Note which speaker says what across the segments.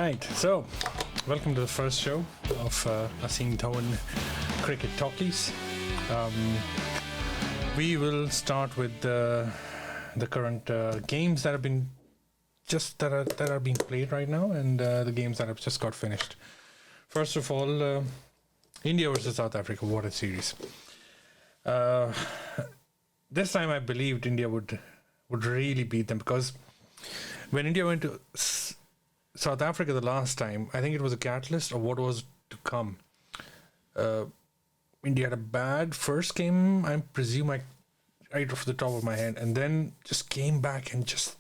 Speaker 1: right, so welcome to the first show of Asim Dhawan Cricket Talkies. We will start with the current games that have been that are being played right now, and the games that have just got finished. First of all, India versus South Africa. What a series! This time, I believed India would really beat them, because when India went to South Africa the last time, I think it was a catalyst of what was to come. India had a bad first game, I presume, right off the top of my head, and then just came back and just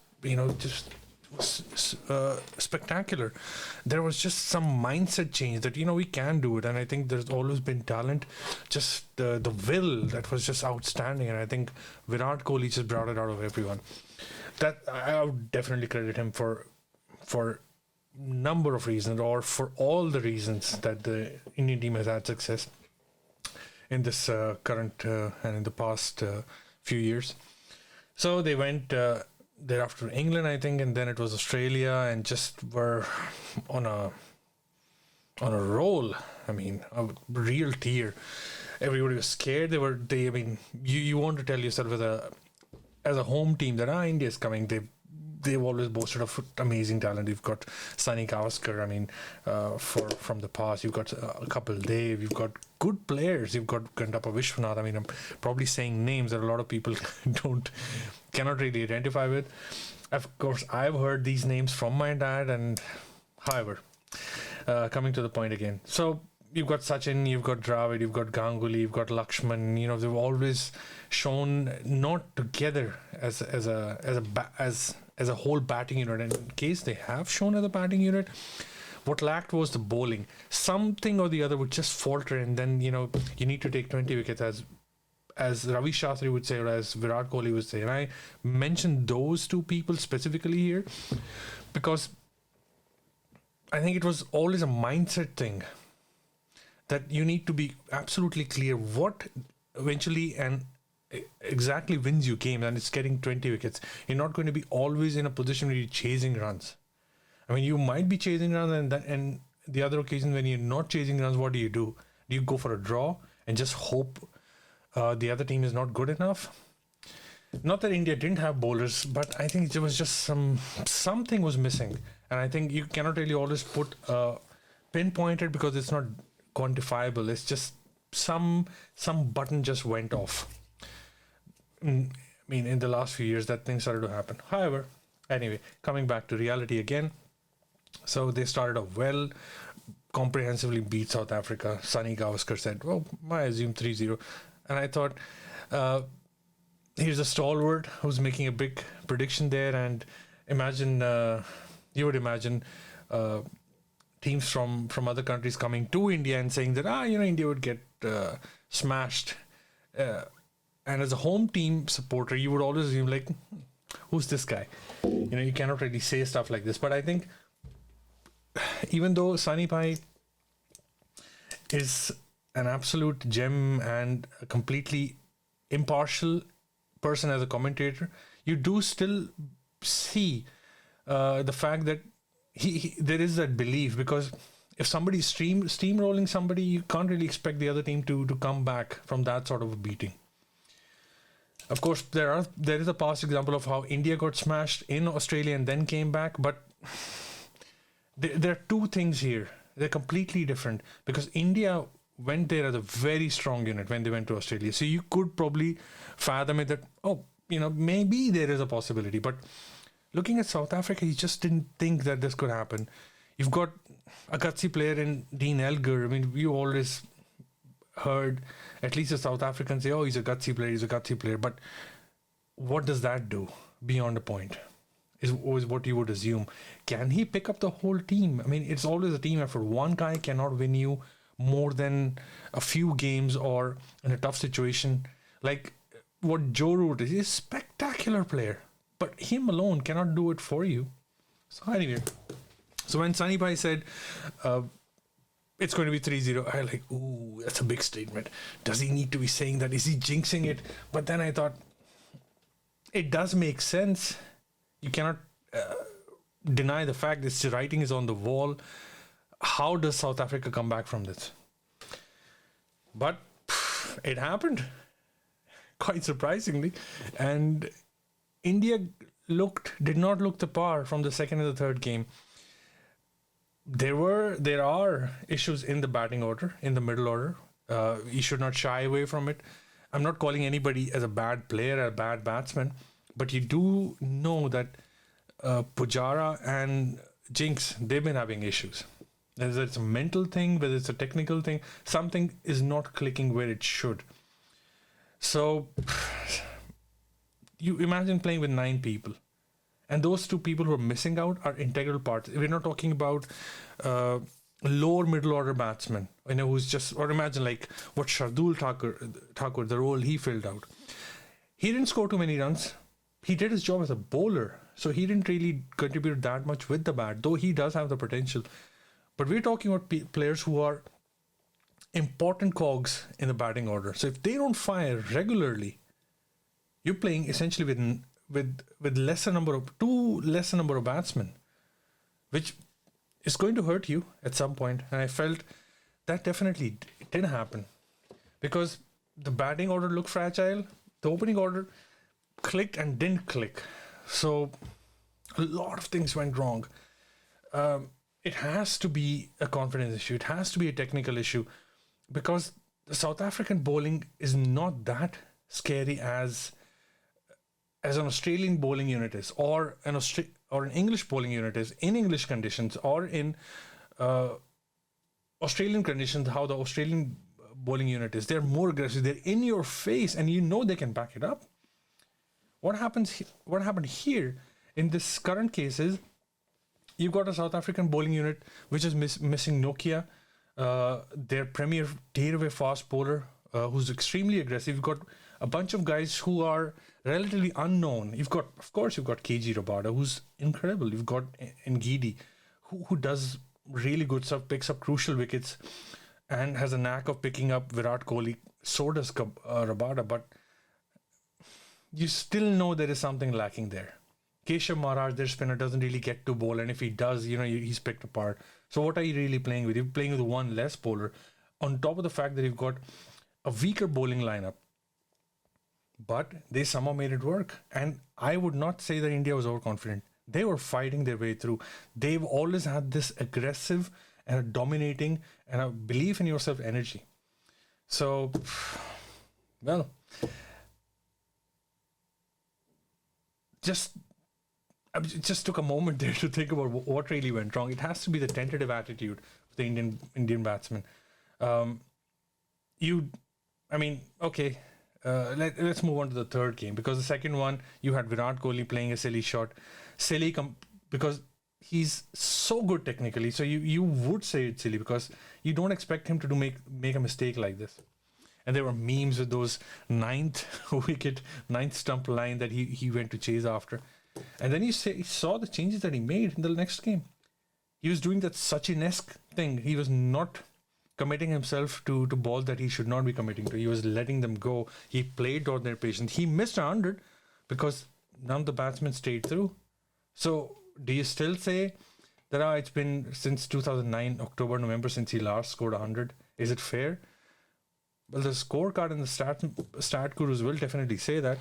Speaker 1: was spectacular. There was just some mindset change that we can do it, and I think there's always been talent. Just the will that was just outstanding, and I think Virat Kohli just brought it out of everyone. That I would definitely credit him for number of reasons, or for all the reasons that the Indian team has had success in this current and in the past few years. So they went thereafter England, I think, and then it was Australia, and just were on a roll. I mean, a real tear. Everybody was scared. You want to tell yourself as a home team that India's coming. They've always boasted of amazing talent. You've got Sunny Gavaskar, from the past. You've got Kapil Dev. You've got good players. You've got Gandappa Vishwanath. I'm probably saying names that a lot of people cannot really identify with. Of course, I've heard these names from my dad, and however, coming to the point again. So you've got Sachin, you've got Dravid, you've got Ganguly, you've got Lakshman. They've always shown not together as a whole batting unit. And in case they have shown as a batting unit, what lacked was the bowling. Something or the other would just falter, and then you need to take 20 wickets, as Ravi Shastri would say, or as Virat Kohli would say. And I mentioned those two people specifically here because I think it was always a mindset thing, that you need to be absolutely clear what eventually and exactly wins you games, and it's getting 20 wickets. You're not going to be always in a position where you're chasing runs. You might be chasing runs, and the other occasion when you're not chasing runs, what do? Do you go for a draw and just hope the other team is not good enough? Not that India didn't have bowlers, but I think it was just something was missing, and I think you cannot really always pinpoint it, because it's not quantifiable. It's just some button just went off. In the last few years, that thing started to happen. However, anyway, coming back to reality again. So they started off well, comprehensively beat South Africa. Sunny Gavaskar said, well, I assume 3-0. And I thought, here's a stalwart who's making a big prediction there. And you would imagine teams from other countries coming to India and saying that, India would get smashed. And as a home team supporter, you would always assume, like, who's this guy? You cannot really say stuff like this. But I think even though Sunny Bhai is an absolute gem and a completely impartial person as a commentator, you do still see the fact that there is that belief, because if somebody's steamrolling somebody, you can't really expect the other team to come back from that sort of a beating. Of course, there is a past example of how India got smashed in Australia and then came back, but there are two things here. They're completely different, because India went there as a very strong unit when they went to Australia. So you could probably fathom it that, maybe there is a possibility. But looking at South Africa, you just didn't think that this could happen. You've got a gutsy player in Dean Elgar. You always heard at least a South African say, he's a gutsy player. But what does that do beyond a point is what you would assume. Can he pick up the whole team? It's always a team effort. One guy cannot win you more than a few games, or in a tough situation. Like what Joe Root is. He's a spectacular player, but him alone cannot do it for you. So anyway, when Sunny Bhai said it's going to be 3-0, I like, ooh, that's a big statement. Does he need to be saying that? Is he jinxing it? But then I thought, it does make sense. You cannot deny the fact this writing is on the wall. How does South Africa come back from this? But it happened, quite surprisingly, and India did not look the par from the second and the third game. There are issues in the batting order, in the middle order. You should not shy away from it. I'm not calling anybody as a bad player, a bad batsman, but you do know that Pujara and Jinx, they've been having issues. Whether it's a mental thing, whether it's a technical thing, something is not clicking where it should. So you imagine playing with 9 people, and those 2 people who are missing out are integral parts. We're not talking about lower middle order batsmen, who's just, or imagine like what Shardul Thakur, the role he filled out. He didn't score too many runs. He did his job as a bowler, so he didn't really contribute that much with the bat, though he does have the potential. But we're talking about players who are important cogs in the batting order. So if they don't fire regularly, you're playing essentially with lesser number of batsmen, which is going to hurt you at some point. And I felt that definitely didn't happen because the batting order looked fragile. The opening order clicked and didn't click. So a lot of things went wrong. It has to be a confidence issue. It has to be a technical issue because the South African bowling is not that scary as an Australian bowling unit is, or an English bowling unit is in English conditions, or in Australian conditions. How the Australian bowling unit is, they're more aggressive. They're in your face, and they can back it up. What happened here in this current case is you've got a South African bowling unit which is missing Nokia, their premier tearaway fast bowler, who's extremely aggressive. You've got a bunch of guys who are relatively unknown. You've got KG Rabada, who's incredible. You've got Ngidi, who does really good stuff, picks up crucial wickets, and has a knack of picking up Virat Kohli. So does Rabada, but you still know there is something lacking there. Keshav Maharaj, their spinner, doesn't really get to bowl, and if he does, he's picked apart. So what are you really playing with? You're playing with one less bowler, on top of the fact that you've got a weaker bowling lineup. But they somehow made it work. And I would not say that India was overconfident. They were fighting their way through. They've always had this aggressive and a dominating and a belief in yourself energy. So, well, I just took a moment there to think about what really went wrong. It has to be the tentative attitude of the Indian batsman. Let's move on to the third game, because the second one, you had Virat Kohli playing a silly shot. Because he's so good technically. So you would say it's silly because you don't expect him to make a mistake like this. And there were memes with those ninth stump line that he went to chase after. And then you saw the changes that he made in the next game. He was doing that Sachin-esque thing. He was not committing himself to balls that he should not be committing to. He was letting them go. He played on their patience. He missed 100 because none of the batsmen stayed through. So do you still say that it's been since 2009, October, November, since he last scored 100? Is it fair? Well, the scorecard and the stat gurus will definitely say that.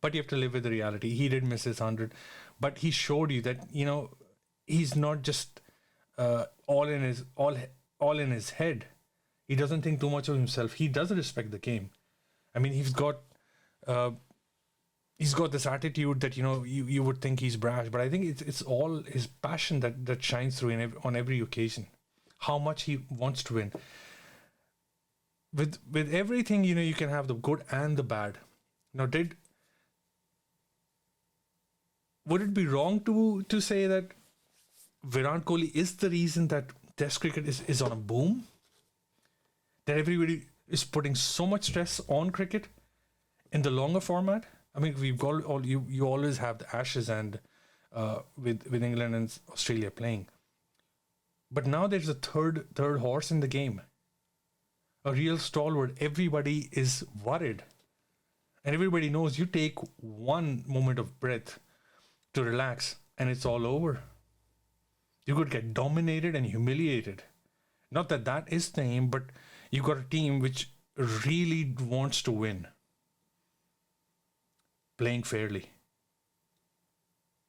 Speaker 1: But you have to live with the reality. He did miss his 100, but he showed you that he's not just all in his head. He doesn't think too much of himself. He does respect the game. I mean, he's got this attitude that you would think he's brash, but I think it's all his passion that shines through on every occasion. How much he wants to win. With everything, you can have the good and the bad. Would it be wrong to say that Virat Kohli is the reason that Test cricket is on a boom? That everybody is putting so much stress on cricket in the longer format? I mean, you always have the Ashes and with England and Australia playing. But now there's a third horse in the game. A real stalwart. Everybody is worried. And everybody knows you take one moment of breath to relax, and it's all over. You could get dominated and humiliated. Not that that is the aim, but you got a team which really wants to win, playing fairly.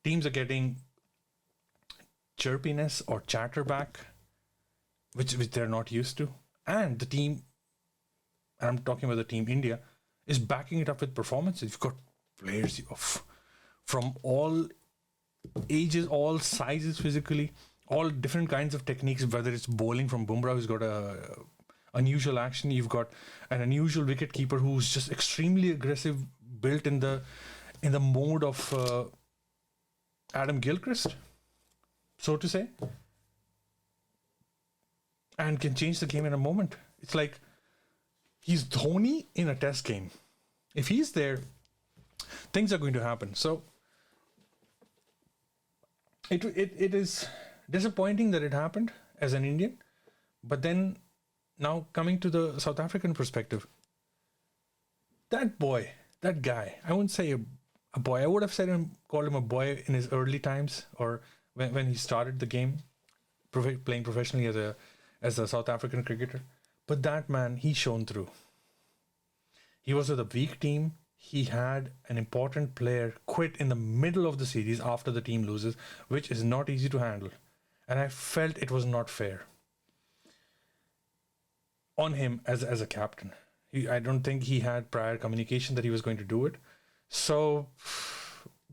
Speaker 1: Teams are getting chirpiness or chatter back, which they're not used to. And the team, I'm talking about the team India, is backing it up with performances. You've got players from all ages, all sizes physically, all different kinds of techniques, whether it's bowling from Bumrah, who's got a unusual action. You've got an unusual wicket keeper who's just extremely aggressive, built in the mode of Adam Gilchrist, so to say, and can change the game in a moment. It's like he's Dhoni in a test game. If he's there, things are going to happen. So it is disappointing that it happened as an Indian, but then now coming to the South African perspective, that boy, that guy, I wouldn't say a boy. I would have called him a boy in his early times, or when he started the game, playing professionally as a South African cricketer. But that man, he shone through. He was with a weak team. He had an important player quit in the middle of the series after the team loses, which is not easy to handle. And I felt it was not fair on him as a captain. I don't think he had prior communication that he was going to do it. So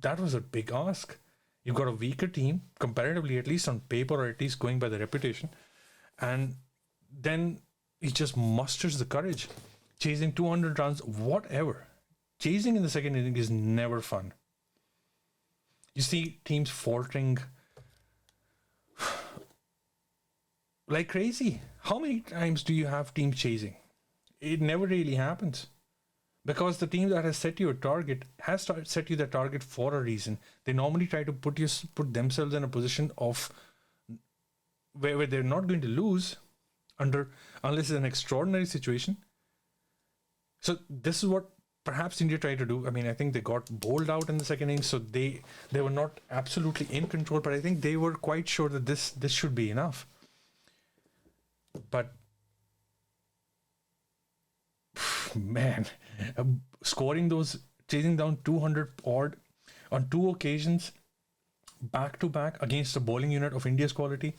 Speaker 1: that was a big ask. You've got a weaker team, comparatively, at least on paper, or at least going by the reputation. And then he just musters the courage. Chasing 200 runs, whatever. Chasing in the second inning is never fun. You see teams faltering like crazy. How many times do you have teams chasing? It never really happens. Because the team that has set you a target has set you the target for a reason. They normally try to put themselves in a position of where they're not going to lose unless it's an extraordinary situation. So this is what perhaps India tried to do. I mean, I think they got bowled out in the second innings, so they were not absolutely in control, but I think they were quite sure that this should be enough. But man, chasing down 200 odd on two occasions back to back against a bowling unit of India's quality,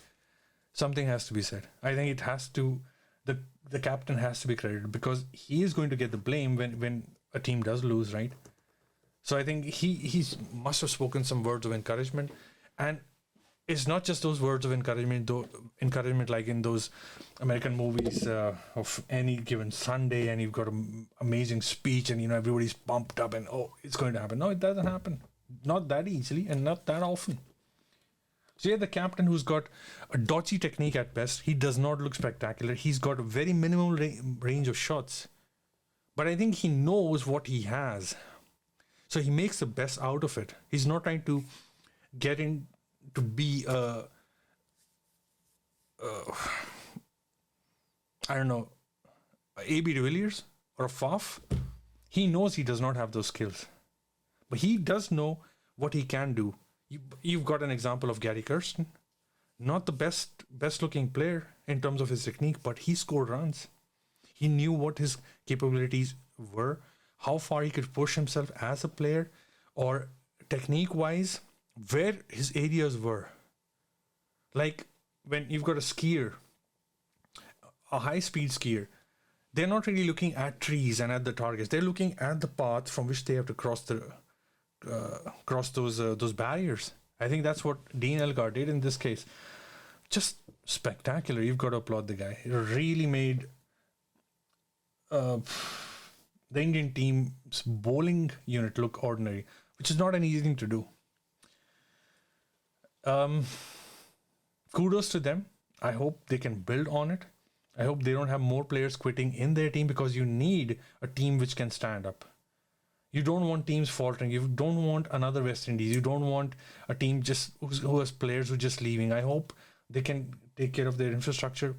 Speaker 1: something has to be said. I think it has to, the captain has to be credited, because he is going to get the blame when a team does lose, right? So I think he must have spoken some words of encouragement, and it's not just those words of encouragement like in those American movies of any given Sunday, and you've got an amazing speech, and everybody's pumped up, and it's going to happen. No, it doesn't happen. Not that easily, and not that often. So yeah, the captain, who's got a dodgy technique at best, he does not look spectacular. He's got a very minimal range of shots, but I think he knows what he has, so he makes the best out of it. He's not trying to get in to be I don't know, A.B. de Villiers or a Faf. He knows he does not have those skills, but he does know what he can do. You've got an example of Gary Kirsten, not the best looking player in terms of his technique, but he scored runs. He knew what his capabilities were, how far he could push himself as a player, or technique wise, where his areas were. Like when you've got a skier, a high speed skier, they're not really looking at trees and at the targets. They're looking at the path from which they have to cross those barriers. I think that's what Dean Elgar did in this case. Just spectacular. You've got to applaud the guy. It really made the Indian team's bowling unit look ordinary, which is not an easy thing to do. Kudos to them. I hope they can build on it. I hope they don't have more players quitting in their team, because you need a team which can stand up. You don't want teams faltering. You don't want another West Indies. You don't want a team just who has players who are just leaving. I hope they can take care of their infrastructure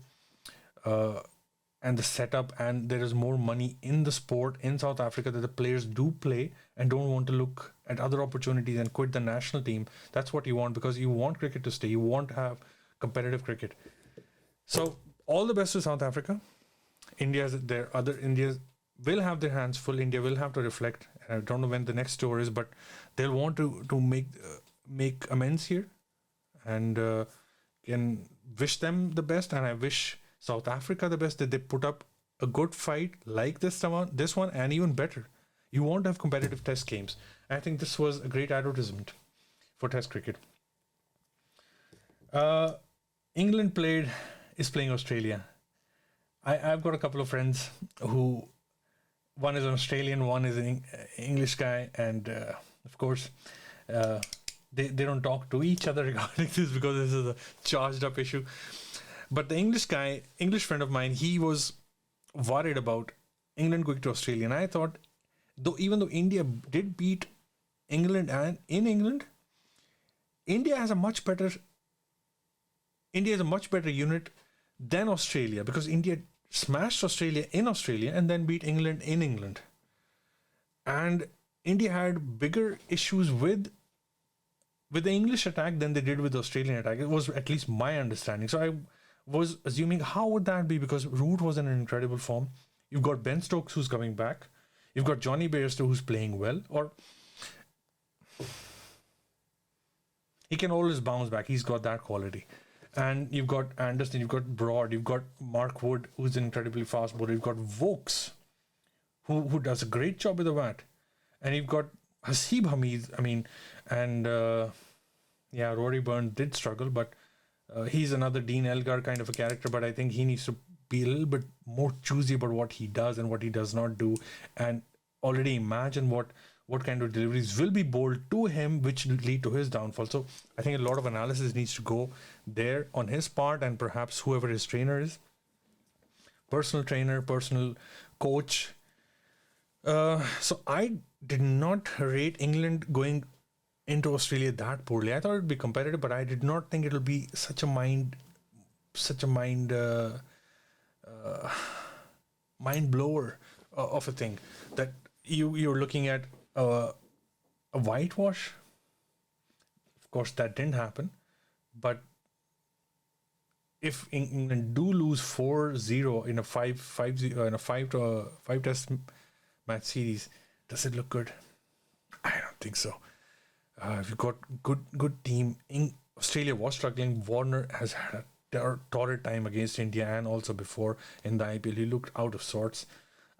Speaker 1: and the setup, and there is more money in the sport in South Africa that the players do play and don't want to look at other opportunities and quit the national team. That's what you want, because you want cricket to stay. You want to have competitive cricket. So all the best to South Africa. India will have their hands full. India will have to reflect. I don't know when the next tour is, but they'll want to make amends here, and can wish them the best. And I wish South Africa the best, that they put up a good fight like this one, and even better. You want to have competitive Test games. I think this was a great advertisement for Test cricket. England is playing Australia. I've got a couple of friends who, one is an Australian, one is an English guy, and of course, they don't talk to each other regarding this, because this is a charged up issue. But the English friend of mine, he was worried about England going to Australia, and I thought, even though India did beat England, and in England, India has a much better unit than Australia, because India smashed Australia in Australia and then beat England in England. And India had bigger issues with the English attack than they did with the Australian attack. It was at least my understanding. So I was assuming, how would that be? Because Root was in an incredible form. You've got Ben Stokes, who's coming back. You've got Johnny Bairstow, who's playing well. Or he can always bounce back. He's got that quality. And you've got Anderson, you've got Broad, you've got Mark Wood, who's an incredibly fast bowler. You've got Vokes, who does a great job with the bat. And you've got Hasib Hamid, and Rory Byrne did struggle, but he's another Dean Elgar kind of a character, but I think he needs to be a little bit more choosy about what he does and what he does not do, and already imagine what kind of deliveries will be bowled to him, which lead to his downfall. So I think a lot of analysis needs to go there on his part, and perhaps whoever his trainer is, personal trainer, personal coach. So I did not rate England going into Australia that poorly. I thought it'd be competitive, but I did not think it'll be such a mind blower of a thing, that you're looking at a whitewash. Of course, that didn't happen, but if England do lose 4-0 in a 5-0 in a 5 test match series, does it look good? I don't think so. You've got good team. Australia was struggling. Warner has had a torrid time against India, and also before in the IPL. He looked out of sorts.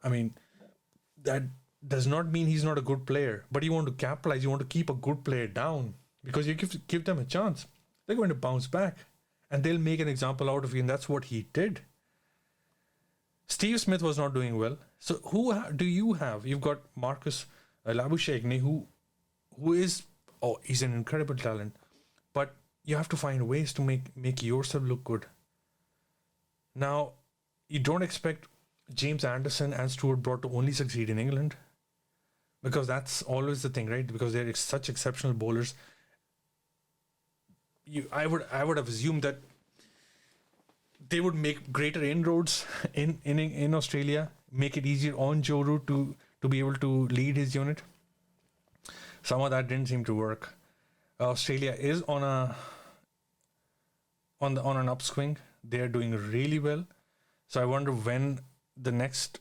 Speaker 1: That does not mean he's not a good player, but you want to capitalize. You want to keep a good player down, because you give them a chance. They're going to bounce back, and they'll make an example out of you, and that's what he did. Steve Smith was not doing well. So who do you have? You've got Marcus Labuschagne, who is, he's an incredible talent, but you have to find ways to make yourself look good. Now, you don't expect James Anderson and Stuart Broad to only succeed in England, because that's always the thing, right? Because they're such exceptional bowlers. I would have assumed that they would make greater inroads in Australia, make it easier on Joe Root to be able to lead his unit. Some of that didn't seem to work. Australia is on an upswing. They are doing really well. So I wonder when the next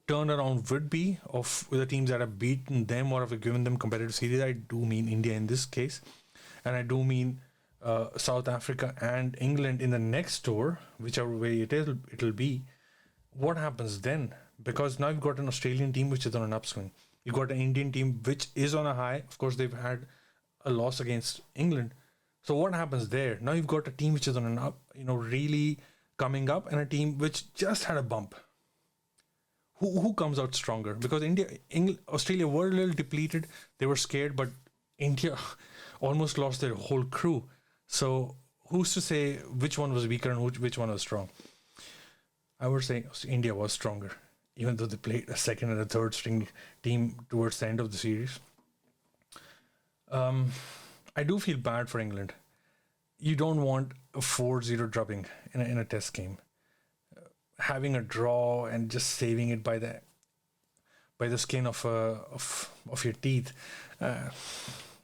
Speaker 1: turnaround would be of the teams that have beaten them or have given them competitive series. I do mean India in this case, and I do mean South Africa and England in the next tour, whichever way it'll be. What happens then? Because now you've got an Australian team which is on an upswing. You've got an Indian team which is on a high. Of course, they've had a loss against England. So what happens there? Now you've got a team which is on an up, really coming up, and a team which just had a bump. Who comes out stronger? Because Australia were a little depleted. They were scared, but India almost lost their whole crew. So who's to say which one was weaker and which one was strong? I would say India was stronger, even though they played a second and a third string team towards the end of the series. I do feel bad for England. You don't want a 4-0 drubbing in a test game. having a draw and just saving it by the skin of your teeth. Uh,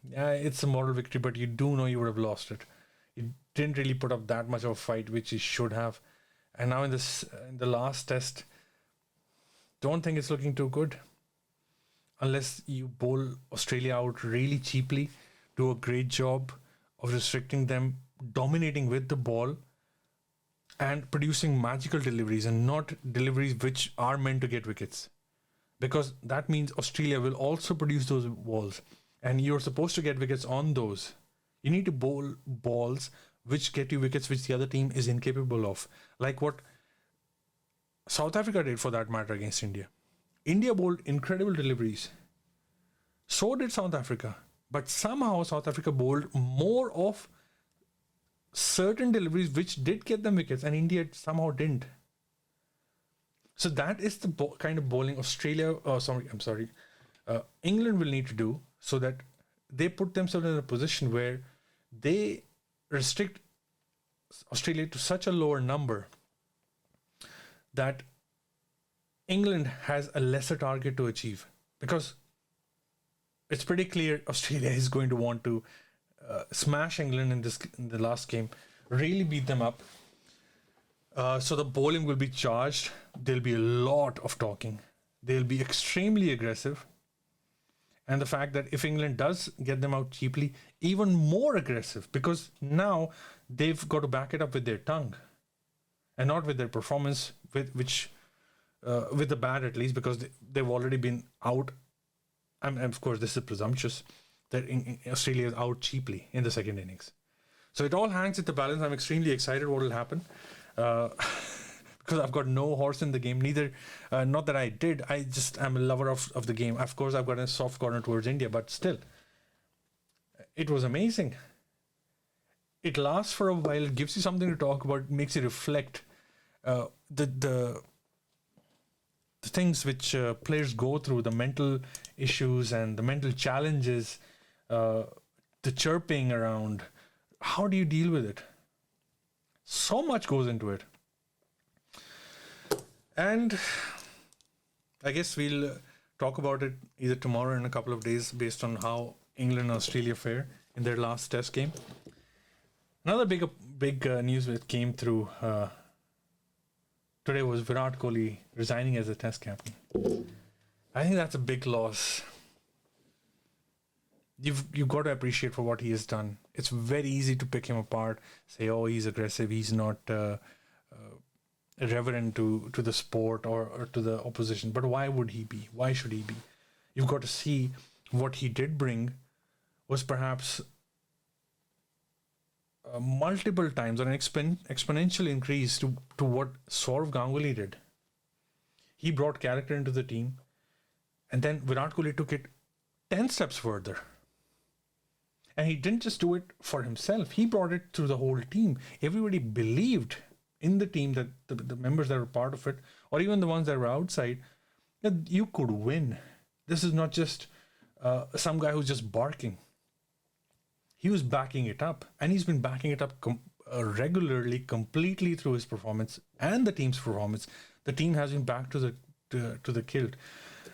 Speaker 1: yeah, it's a moral victory, but you do know you would have lost it. You didn't really put up that much of a fight, which you should have. And now in the last test, don't think it's looking too good. Unless you bowl Australia out really cheaply, do a great job of restricting them, dominating with the ball, and producing magical deliveries and not deliveries which are meant to get wickets. Because that means Australia will also produce those balls, and you're supposed to get wickets on those. You need to bowl balls which get you wickets which the other team is incapable of. Like what South Africa did for that matter against India. India bowled incredible deliveries. So did South Africa. But somehow South Africa bowled more of certain deliveries which did get them wickets, and India somehow didn't. So that is the kind of bowling England will need to do, so that they put themselves in a position where they restrict Australia to such a lower number that England has a lesser target to achieve, because it's pretty clear Australia is going to want to smash England in the last game, really beat them up. So the bowling will be charged. There'll be a lot of talking. They'll be extremely aggressive. And the fact that if England does get them out cheaply, even more aggressive, because now they've got to back it up with their tongue and not with their performance, with the bat at least, because they've already been out. And of course, this is presumptuous that Australia is out cheaply in the second innings. So it all hangs at the balance. I'm extremely excited what will happen. Because I've got no horse in the game. Neither, not that I did. I just am a lover of the game. Of course, I've got a soft corner towards India, but still, it was amazing. It lasts for a while. It gives you something to talk about. Makes you reflect. The things which players go through, the mental issues and the mental challenges, the chirping around. How do you deal with it? So much goes into it. And I guess we'll talk about it either tomorrow or in a couple of days based on how England and Australia fare in their last test game. Another big news that came through today was Virat Kohli resigning as a test captain. I think that's a big loss. You've got to appreciate for what he has done. It's very easy to pick him apart, say, oh, he's aggressive, he's not reverent to the sport or to the opposition. But why would he be? Why should he be? You've got to see what he did bring was perhaps multiple times, or an exponential increase to what Sourav Ganguly did. He brought character into the team, and then Virat Kohli took it 10 steps further. And he didn't just do it for himself. He brought it through the whole team. Everybody believed in the team, that the members that were part of it, or even the ones that were outside, that you could win. This is not just some guy who's just barking. He was backing it up. And he's been backing it up regularly, completely through his performance and the team's performance. The team has been back to the kilt.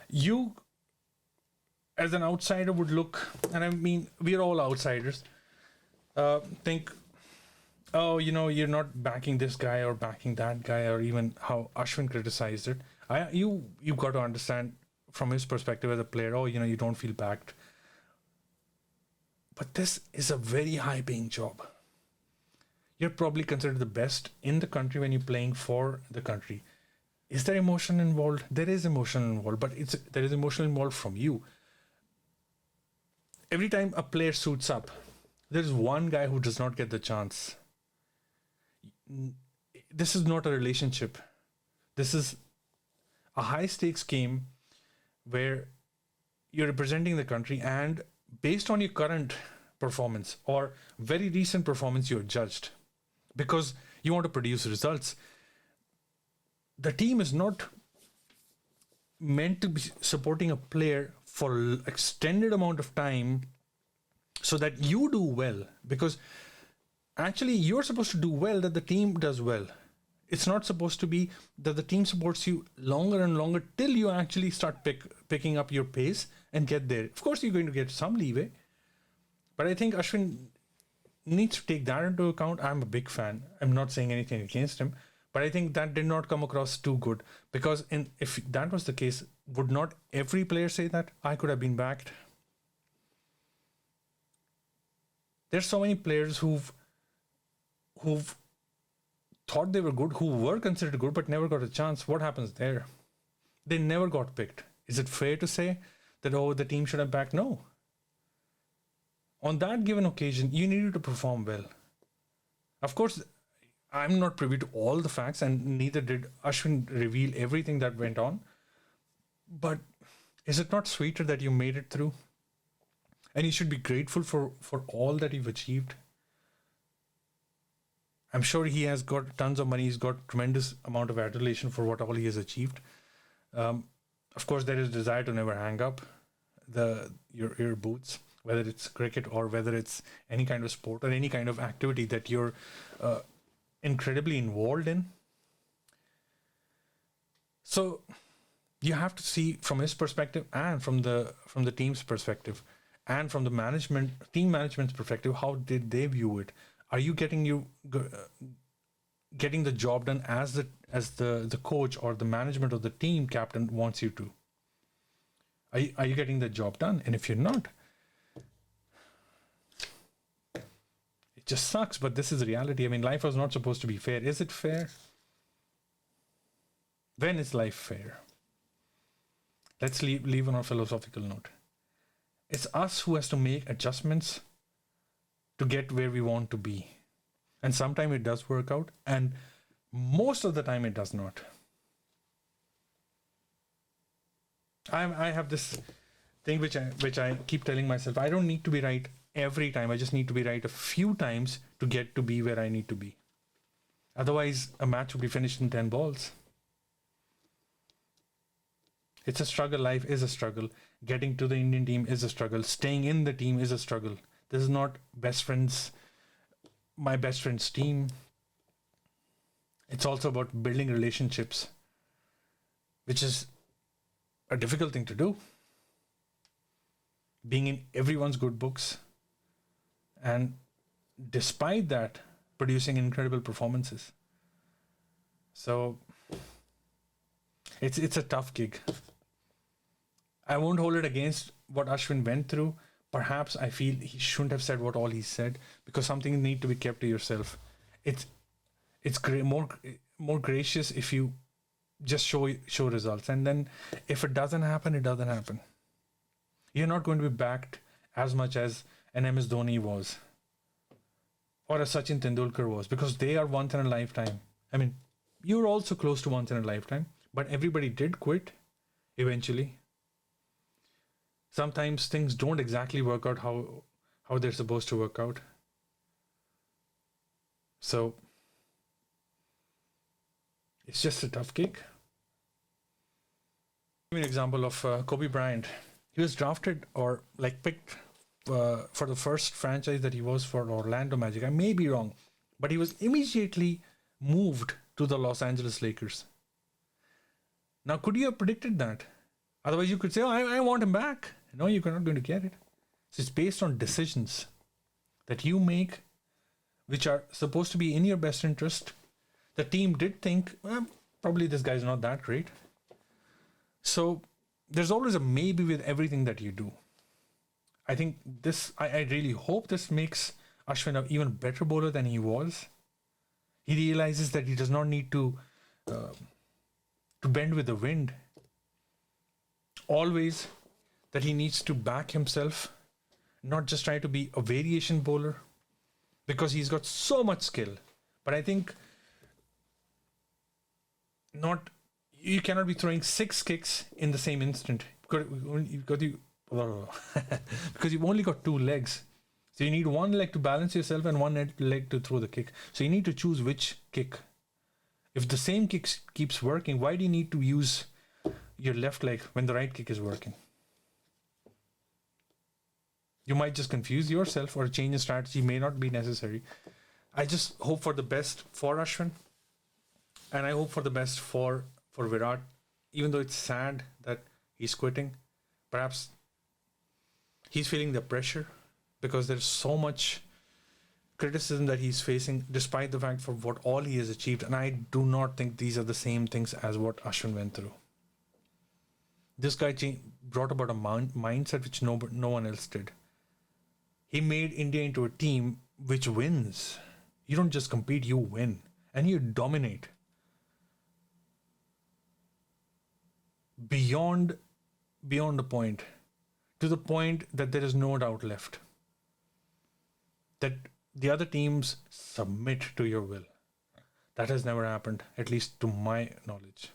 Speaker 1: You, as an outsider, would look, and I mean, we're all outsiders, think, oh, you're not backing this guy or backing that guy, or even how Ashwin criticized it. You've got to understand from his perspective as a player, oh, you don't feel backed. But this is a very high-paying job. You're probably considered the best in the country when you're playing for the country. Is there emotion involved? There is emotion involved, but there is emotion involved from you. Every time a player suits up, there's one guy who does not get the chance. This is not a relationship. This is a high-stakes game where you're representing the country, and based on your current performance or very recent performance, you're judged because you want to produce results. The team is not meant to be supporting a player for an extended amount of time so that you do well, because actually you're supposed to do well that the team does well. It's not supposed to be that the team supports you longer and longer till you actually start picking up your pace and get there. Of course, you're going to get some leeway, but I think Ashwin needs to take that into account. I'm a big fan. I'm not saying anything against him, but I think that did not come across too good, because if that was the case, would not every player say that I could have been backed? There's so many players who've thought they were good, who were considered good, but never got a chance. What happens there? They never got picked. Is it fair to say that, oh, the team should have backed? No. On that given occasion, you needed to perform well. Of course, I'm not privy to all the facts, and neither did Ashwin reveal everything that went on. But is it not sweeter that you made it through? And you should be grateful for all that you've achieved. I'm sure he has got tons of money. He's got tremendous amount of adulation for what all he has achieved. Of course, there is desire to never hang up your boots, whether it's cricket or whether it's any kind of sport or any kind of activity that you're incredibly involved in. So you have to see from his perspective and from the team's perspective and from the team management's perspective, how did they view it? Are you getting the job done as the coach or the management or the team captain wants you to? Are you getting the job done? And if you're not, it just sucks. But this is reality. I mean, life was not supposed to be fair. Is it fair? When is life fair? Let's leave on a philosophical note. It's us who has to make adjustments to get where we want to be. And sometimes it does work out, and most of the time it does not. I have this thing which I keep telling myself, I don't need to be right every time. I just need to be right a few times to get to be where I need to be. Otherwise, a match will be finished in 10 balls. It's a struggle. Life is a struggle. Getting to the Indian team is a struggle. Staying in the team is a struggle. This is not my best friend's team. It's also about building relationships, which is a difficult thing to do. Being in everyone's good books, and despite that, producing incredible performances. So it's a tough gig. I won't hold it against what Ashwin went through. Perhaps I feel he shouldn't have said what all he said, because something need to be kept to yourself. It's more gracious if you just show results, and then if it doesn't happen, it doesn't happen. You're not going to be backed as much as an MS Dhoni was, or a Sachin Tendulkar was, because they are once in a lifetime. I mean, you're also close to once in a lifetime, but everybody did quit eventually. Sometimes things don't exactly work out how they're supposed to work out. So it's just a tough gig. Give me an example of Kobe Bryant. He was drafted or picked for the first franchise that he was for, Orlando Magic. I may be wrong, but he was immediately moved to the Los Angeles Lakers. Now, could you have predicted that? Otherwise, you could say, I want him back. No, you're not going to get it. So it's based on decisions that you make, which are supposed to be in your best interest. The team did think, well, probably this guy's not that great. So there's always a maybe with everything that you do. I think I really hope this makes Ashwin an even better bowler than he was. He realizes that he does not need to bend with the wind. Always that he needs to back himself, not just try to be a variation bowler, because he's got so much skill. But I think you cannot be throwing 6 kicks in the same instant because you've only got 2 legs. So you need one leg to balance yourself and one leg to throw the kick. So you need to choose which kick. If the same kick keeps working, why do you need to use your left leg when the right kick is working? You might just confuse yourself, or a change in strategy may not be necessary. I just hope for the best for Ashwin. And I hope for the best for Virat, even though it's sad that he's quitting. Perhaps he's feeling the pressure because there's so much criticism that he's facing, despite the fact for what all he has achieved. And I do not think these are the same things as what Ashwin went through. This guy brought about a mindset which no one else did. He made India into a team which wins. You don't just compete, you win. And you dominate beyond beyond the point, to the point that there is no doubt left that the other teams submit to your will. That has never happened, at least to my knowledge.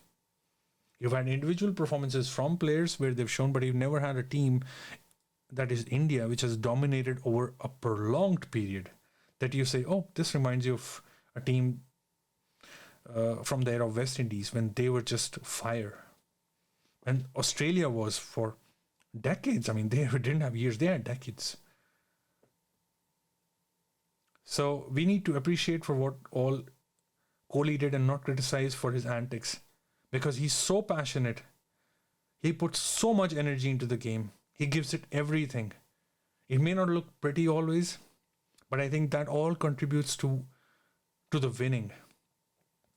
Speaker 1: You've had individual performances from players where they've shown, but you've never had a team that is India, which has dominated over a prolonged period, that you say, oh, this reminds you of a team from the era of West Indies when they were just fire. And Australia was for decades. I mean, they didn't have years, they had decades. So we need to appreciate for what all Kohli did and not criticize for his antics, because he's so passionate. He puts so much energy into the game. He gives it everything. It may not look pretty always, but I think that all contributes to the winning.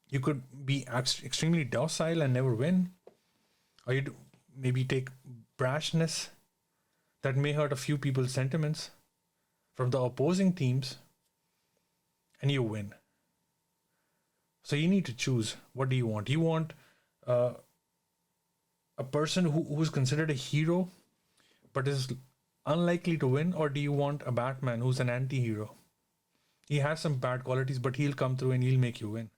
Speaker 1: You could be extremely docile and never win, or you'd maybe take brashness that may hurt a few people's sentiments from the opposing teams, and you win. So you need to choose. What do you want? You want uh, a person who's considered a hero but is unlikely to win, or do you want a Batman who's an anti-hero? He has some bad qualities, but he'll come through and he'll make you win.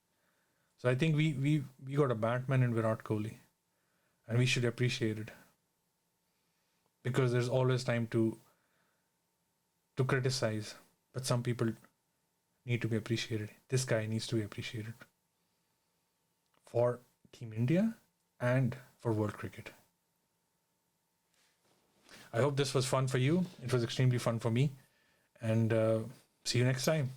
Speaker 1: So I think we got a Batman in Virat Kohli, and we should appreciate it, because there's always time to criticize, but some people need to be appreciated. This guy needs to be appreciated for Team India and for world cricket. I hope this was fun for you. It was extremely fun for me. And see you next time.